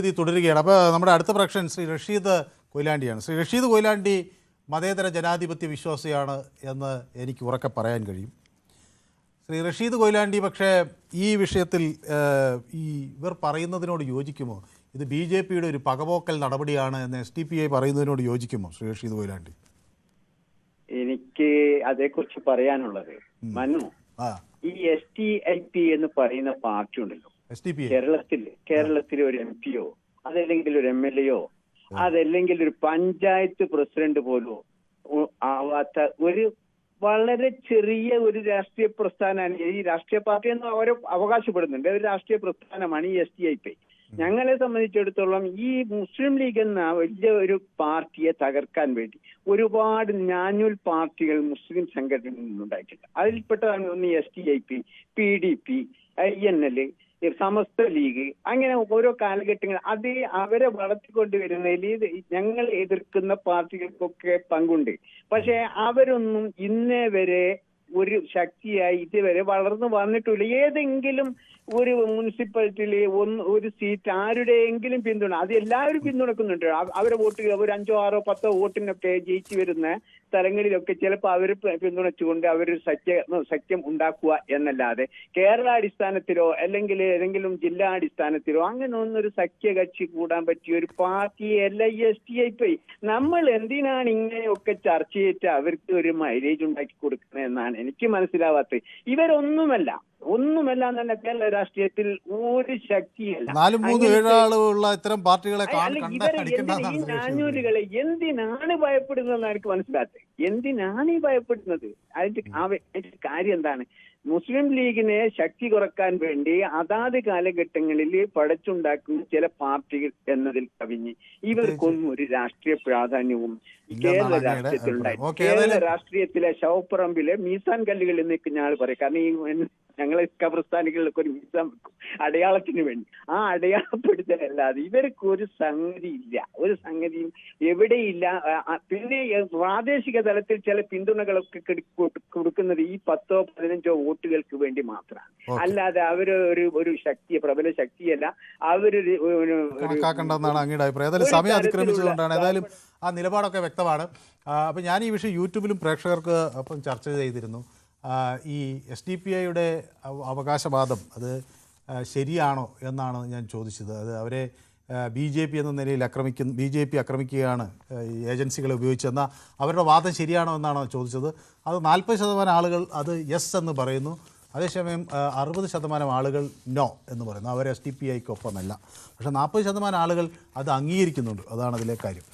ഇത് തുടരുകയാണ്. അപ്പോൾ നമ്മുടെ അടുത്ത പ്രേക്ഷകൻ ശ്രീ റഷീദ് കൊയിലാണ്ടിയാണ്. ശ്രീ റഷീദ് കൊയിലാണ്ടി മതേതര ജനാധിപത്യ വിശ്വാസിയാണ് എന്ന് എനിക്ക് ഉറക്കെ പറയാൻ കഴിയും. ശ്രീ റഷീദ് കൊയിലാണ്ടി പക്ഷേ ഈ വിഷയത്തിൽ ഇവർ പറയുന്നതിനോട് യോജിക്കുമോ? ഇത് BJPയുടെ ഒരു പകപോക്കൽ നടപടിയാണ് എന്ന് SDPI പറയുന്നതിനോട് യോജിക്കുമോ ശ്രീ റഷീദ് കൊയിലാണ്ടി? എനിക്ക് അതേക്കുറിച്ച് പറയാനുള്ളത്, മനു, ഈ STIP എന്ന് പറയുന്ന പാർട്ടി ഉണ്ടല്ലോ, കേരളത്തിൽ ഒരു MP-യോ അതല്ലെങ്കിൽ ഒരു MLA-യോ അതല്ലെങ്കിൽ ഒരു പഞ്ചായത്ത് പ്രസിഡന്റ് പോലോ ആവാത്ത ഒരു വളരെ ചെറിയ ഒരു രാഷ്ട്രീയ പ്രസ്ഥാനമാണ് ഈ രാഷ്ട്രീയ പാർട്ടി എന്ന് അവർ അവകാശപ്പെടുന്നുണ്ട്. ഒരു രാഷ്ട്രീയ പ്രസ്ഥാനമാണ് ഈ STIP. ഞങ്ങളെ സംബന്ധിച്ചിടത്തോളം ഈ മുസ്ലിം ലീഗ് എന്ന വലിയ ഒരു പാർട്ടിയെ തകർക്കാൻ വേണ്ടി ഒരുപാട് ഞാഞ്ഞൂൽ പാർട്ടികൾ മുസ്ലിം സംഘടനയിൽ നിന്നുണ്ടായിട്ടുണ്ട്. അതിൽപ്പെട്ടതാണ് ഒന്ന് STIP, PDP, INL, സമസ്ത ലീഗ്. അങ്ങനെ ഓരോ കാലഘട്ടങ്ങൾ അത് അവരെ വളർത്തിക്കൊണ്ടുവരുന്നതിൽ ഞങ്ങൾ എതിർക്കുന്ന പാർട്ടികൾക്കൊക്കെ പങ്കുണ്ട്. പക്ഷെ അവരൊന്നും ഇന്നേ വരെ ഒരു ശക്തിയായി ഇതുവരെ വളർന്നു വന്നിട്ടില്ല. ഏതെങ്കിലും ഒരു മുനിസിപ്പാലിറ്റിയിൽ ഒരു സീറ്റ് ആരുടെയെങ്കിലും പിന്തുണ, അത് എല്ലാവരും പിന്തുണക്കുന്നുണ്ട്. അവരെ വോട്ട് ഒരു 5, 6, 10 വോട്ടിനൊക്കെ ജയിച്ചു വരുന്ന സ്ഥലങ്ങളിലൊക്കെ ചിലപ്പോൾ അവർ പിന്തുണച്ചുകൊണ്ട് അവരൊരു സഖ്യം ഉണ്ടാക്കുക എന്നല്ലാതെ കേരള അടിസ്ഥാനത്തിലോ അല്ലെങ്കിൽ ഏതെങ്കിലും ജില്ലാ അടിസ്ഥാനത്തിലോ അങ്ങനെ ഒന്നൊരു സഖ്യകക്ഷി കൂടാൻ പറ്റിയ ഒരു പാർട്ടിയല്ല ഈ STIP. നമ്മൾ എന്തിനാണ് ഇങ്ങനെയൊക്കെ ചർച്ച ചെയ്തിട്ട് അവർക്ക് ഒരു മൈലേജ് ഉണ്ടാക്കി കൊടുക്കുന്നത് എന്നാണ് എനിക്ക് മനസ്സിലാവാത്തത്. ഇവരൊന്നുമല്ല എന്നല്ല കേരള രാഷ്ട്രീയത്തിൽ ഒരു ശക്തിയല്ല. ഇത്തരം പാർട്ടികളെ ഈ നാഞ്ഞൂലുകളെ എന്തിനാണ് ഭയപ്പെടുന്നതെന്ന് എനിക്ക് മനസ്സിലാത്തത്. എന്തിനാണ് ഈ ഭയപ്പെടുന്നത്? അതിന്റെ കാര്യം എന്താണ്? മുസ്ലിം ലീഗിനെ ശക്തി കുറക്കാൻ വേണ്ടി അതാത് കാലഘട്ടങ്ങളിൽ പടച്ചുണ്ടാക്കുന്ന ചില പാർട്ടികൾ എന്നതിൽ കവിഞ്ഞ് ഇവർക്കൊന്നും ഒരു രാഷ്ട്രീയ പ്രാധാന്യവും കേരള രാഷ്ട്രീയത്തിലുണ്ടായി. കേരള രാഷ്ട്രീയത്തിലെ ശവപ്പറമ്പിലെ മീസാൻ കല്ലുകൾ എന്നൊക്കെ ഞാൻ പറയും. കാരണം ഈ ഞങ്ങളെ കബർസ്ഥാനികളിലൊക്കെ ഒരു മീസാൻ വെക്കും അടയാളത്തിന് വേണ്ടി. ആ അടയാളപ്പെടുത്തലല്ലാതെ ഇവർക്ക് ഒരു സംഗതി ഇല്ല, ഒരു സംഗതിയും എവിടെയില്ല. പിന്നെ പ്രാദേശിക തലത്തിൽ ചില പിന്തുണകളൊക്കെ കൊടുക്കുന്നത് ഈ 10, 15 വോട്ടുകൾക്ക് വേണ്ടി മാത്രമാണ്. അല്ലാതെ അവര് ഒരു ശക്തിയെ പ്രബല ശക്തിയല്ല. അവരൊരു കണക്കാക്കേണ്ടതെന്നാണ് അങ്ങയുടെ അഭിപ്രായം. ഏതായാലും സമയം അതിക്രമിച്ചതുകൊണ്ടാണ്. ഏതായാലും ആ നിലപാടൊക്കെ വ്യക്തമാണ്. അപ്പം ഞാൻ ഈ വിഷയം യൂട്യൂബിലും പ്രേക്ഷകർക്ക് ഒപ്പം ചർച്ച ചെയ്തിരുന്നു. ഈ SDPIയുടെ അവകാശവാദം അത് ശരിയാണോ എന്നാണ് ഞാൻ ചോദിച്ചത്. അത് അവരെ BJP എന്ന നിലയിൽ BJP ആക്രമിക്കുകയാണ് ഈ ഏജൻസികളെ ഉപയോഗിച്ചെന്ന അവരുടെ വാദം ശരിയാണോ എന്നാണ് ചോദിച്ചത്. അത് 40% ആളുകൾ അത് യെസ് എന്ന് പറയുന്നു. അതേസമയം 60% ആളുകൾ നോ എന്ന് പറയുന്നു. അവർ SDPIക്കൊപ്പമല്ല. പക്ഷേ 40% ആളുകൾ അത് അംഗീകരിക്കുന്നുണ്ട്. അതാണ് അതിലെ കാര്യം.